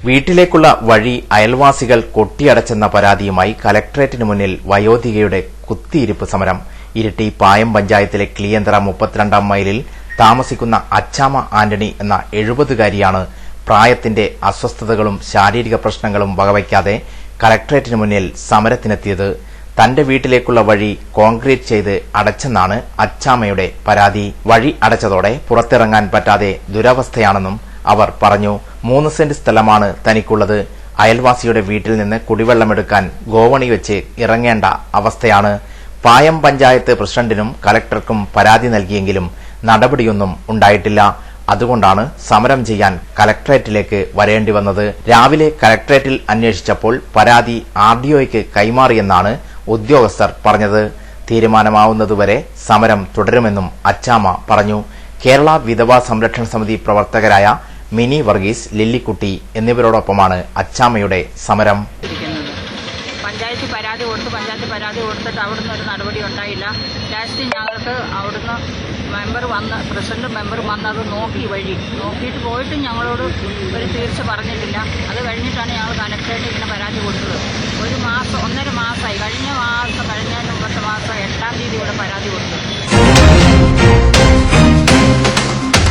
വീട്ടിലേക്കുള്ള വഴി അയൽവാസികൾ കൊട്ടിയടച്ചെന്ന പരാതിയുമായി കലക്ടറേറ്റിന് മുന്നിൽ വയോധികയുടെ കുത്തിയിരിപ്പ് സമരം. ഇരിട്ടി പായം പഞ്ചായത്തിലെ കിളിയന്തറ 32-ാം മൈലിൽ താമസിക്കുന്ന അച്ചാമ ആന്റണി എന്ന 70-കാരിയാണ് പ്രായത്തിന്റെ അസ്വസ്ഥതകളും ശാരീരിക പ്രശ്നങ്ങളും വകവയ്ക്കാതെ കലക്ടറേറ്റിന് മുന്നിൽ സമരത്തിനെത്തിയത്. തന്റെ വീട്ടിലേക്കുള്ള വഴി കോൺക്രീറ്റ് ചെയ്ത് അടച്ചെന്നാണ് അച്ചാമയുടെ പരാതി. വഴി അടച്ചതോടെ പുറത്തിറങ്ങാൻ പറ്റാതെ ദുരവസ്ഥയാണെന്നും അവർ പറഞ്ഞു. 3 സെന്റ് സ്ഥലമാണ് തനിക്കുള്ളത്. അയൽവാസിയുടെ വീട്ടിൽ നിന്ന് കുടിവെള്ളമെടുക്കാൻ ഗോവണി വെച്ച് ഇറങ്ങേണ്ട അവസ്ഥയാണ്. പായം പഞ്ചായത്ത് പ്രസിഡന്റിനും കലക്ടർക്കും പരാതി നൽകിയെങ്കിലും നടപടിയൊന്നും ഉണ്ടായിട്ടില്ല. അതുകൊണ്ടാണ് സമരം ചെയ്യാൻ കലക്ടറേറ്റിലേക്ക് വരേണ്ടി വന്നത്. രാവിലെ കലക്ടറേറ്റിൽ അന്വേഷിച്ചപ്പോൾ പരാതി RDOയ്ക്ക് കൈമാറിയെന്നാണ് ഉദ്യോഗസ്ഥർ പറഞ്ഞത്. തീരുമാനമാവുന്നതുവരെ സമരം തുടരുമെന്നും അച്ചാമ പറഞ്ഞു. കേരള വിധവാ സംരക്ഷണ സമിതി പ്രവർത്തകരായ മിനി വർഗീസ്, ലില്ലിക്കുട്ടി എന്നിവരോടൊപ്പമാണ് അച്ചാമയുടെ സമരം. പഞ്ചായത്ത് പരാതി കൊടുത്തിട്ട് അവിടുന്ന് ഒരു നടപടി ഉണ്ടായില്ല. ലാസ്റ്റ് ഞങ്ങൾക്ക് അവിടുന്ന് പ്രസിഡന്റ് മെമ്പർ വന്നത് നോക്കിയിട്ട് പോയിട്ട് ഞങ്ങളോട് ഒരു തീർച്ച പറഞ്ഞിട്ടില്ല. അത് കഴിഞ്ഞിട്ടാണ് ഞങ്ങൾ കലക്ടറേറ്റ് ഇങ്ങനെ പരാതി കൊടുത്തത്. 1.5 മാസമായി. കഴിഞ്ഞ മുമ്പത്തെ മാസം 8-ാം തീയതി ഇവിടെ പരാതി കൊടുത്തു.